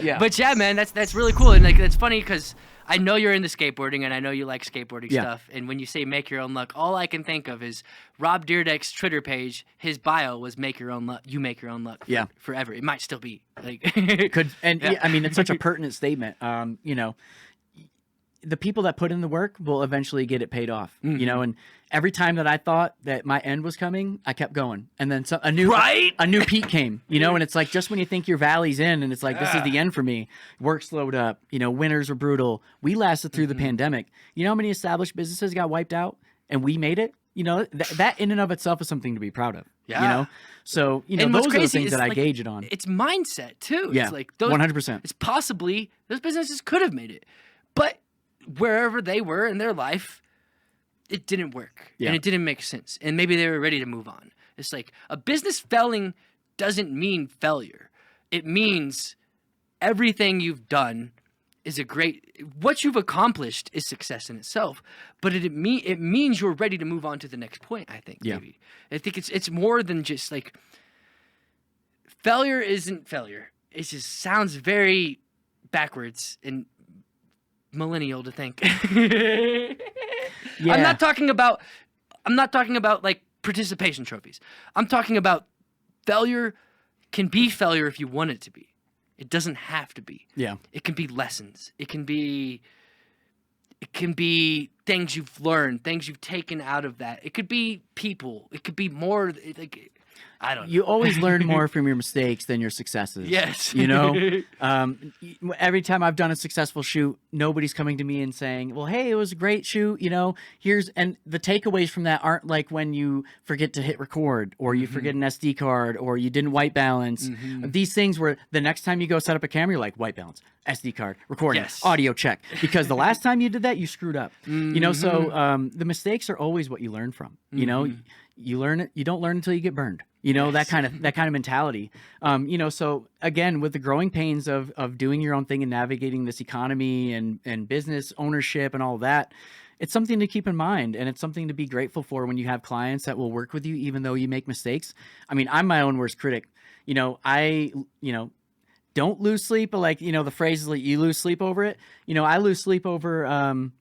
Yeah. But yeah, man, that's really cool, and like that's funny because I know you're into skateboarding, and I know you like skateboarding stuff. And when you say make your own luck, all I can think of is Rob Dyrdek's Twitter page. His bio was "Make your own luck." You make your own luck. Forever. It might still be like I mean, it's such a pertinent statement. You know, the people that put in the work will eventually get it paid off. You know, and every time that I thought that my end was coming, I kept going, and then a new peak came. You know, and it's like just when you think your valley's in, and it's like this is the end for me. Work slowed up. You know, winters were brutal. We lasted through the pandemic. You know how many established businesses got wiped out, and we made it. You know, that in and of itself is something to be proud of. Yeah. You know, so you know And those what's are the crazy things is, that I like, gauge it on. It's mindset too. Yeah, It's like those 100%. It's possibly those businesses could have made it, but wherever they were in their life, it didn't work and it didn't make sense, and maybe they were ready to move on. It's like a business failing doesn't mean failure. It means everything you've done is what you've accomplished is success in itself, but it means you're ready to move on to the next point. I think maybe I think it's more than just like failure isn't failure. It just sounds very backwards and millennial to think. I'm not talking about like participation trophies. I'm talking about failure can be failure if you want it to be. It doesn't have to be. Yeah. It can be lessons. It can be things you've learned, things you've taken out of that. It could be people. It could be more like I don't know. You always learn more from your mistakes than your successes. Yes. You know, every time I've done a successful shoot, nobody's coming to me and saying, well, hey, it was a great shoot. You know, and the takeaways from that aren't like when you forget to hit record or you forget an SD card or you didn't white balance. These things where the next time you go set up a camera, you're like, white balance, SD card, recording, audio check. Because the last time you did that, you screwed up. You know, so the mistakes are always what you learn from. You know, you learn it. You don't learn until you get burned. You know, that kind of mentality. You know, so again, with the growing pains of doing your own thing and navigating this economy and business ownership and all of that, it's something to keep in mind, and it's something to be grateful for when you have clients that will work with you even though you make mistakes. I mean, I'm my own worst critic. You know, don't lose sleep, but like, you know, the phrase is like you lose sleep over it. You know, I lose sleep over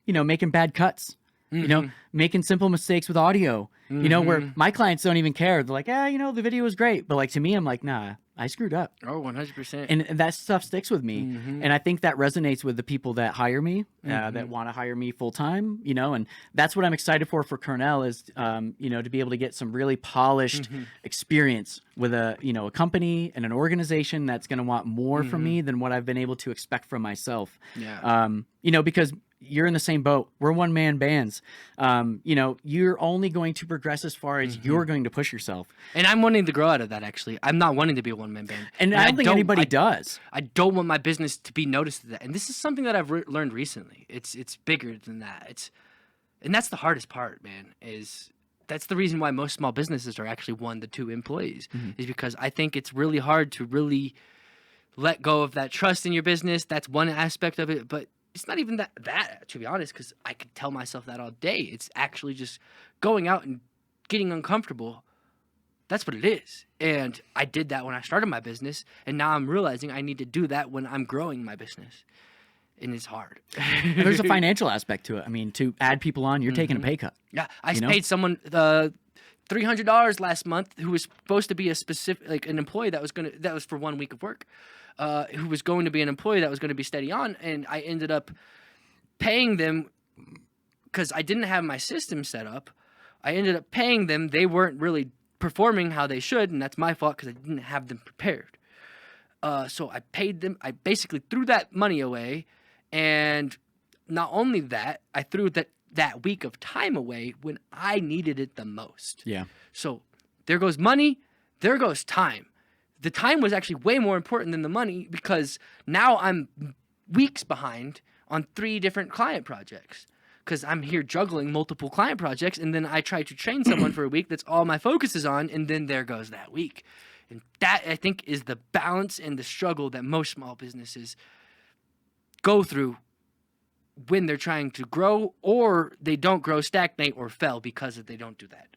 you know, making bad cuts. You know, making simple mistakes with audio, you know, where my clients don't even care. They're like, you know, the video was great. But like to me, I'm like, nah, I screwed up. Oh, 100%. And that stuff sticks with me. And I think that resonates with the people that hire me, that want to hire me full time, you know, and that's what I'm excited for Kernel is, you know, to be able to get some really polished experience with a company and an organization that's going to want more from me than what I've been able to expect from myself. Yeah. You know, because you're in the same boat. We're one-man bands. You know, you're only going to progress as far as you're going to push yourself. And I'm wanting to grow out of that, actually. I'm not wanting to be a one-man band. And I don't think anybody does. I don't want my business to be noticed as that. And this is something that I've learned recently. It's bigger than that. And that's the hardest part, man, that's the reason why most small businesses are actually 1 to 2 employees, is because I think it's really hard to really let go of that trust in your business. That's one aspect of it, but it's not even that to be honest, because I could tell myself that all day. It's actually just going out and getting uncomfortable. That's what it is. And I did that when I started my business, and now I'm realizing I need to do that when I'm growing my business. And it's hard. There's a financial aspect to it. I mean, to add people on, you're taking a pay cut. Yeah, I paid someone $300 last month who was supposed to be an employee that was for 1 week of work. Who was going to be an employee that was going to be steady on, and I ended up paying them because I didn't have my system set up. I ended up paying them. They weren't really performing how they should, and that's my fault because I didn't have them prepared. So I paid them. I basically threw that money away, and not only that, I threw that week of time away when I needed it the most. Yeah. So there goes money, there goes time. The time was actually way more important than the money because now I'm weeks behind on 3 different client projects because I'm here juggling multiple client projects, and then I try to train someone for a week. That's all my focus is on, and then there goes that week. And that, I think, is the balance and the struggle that most small businesses go through when they're trying to grow, or they don't grow, stagnate, or fail because they don't do that.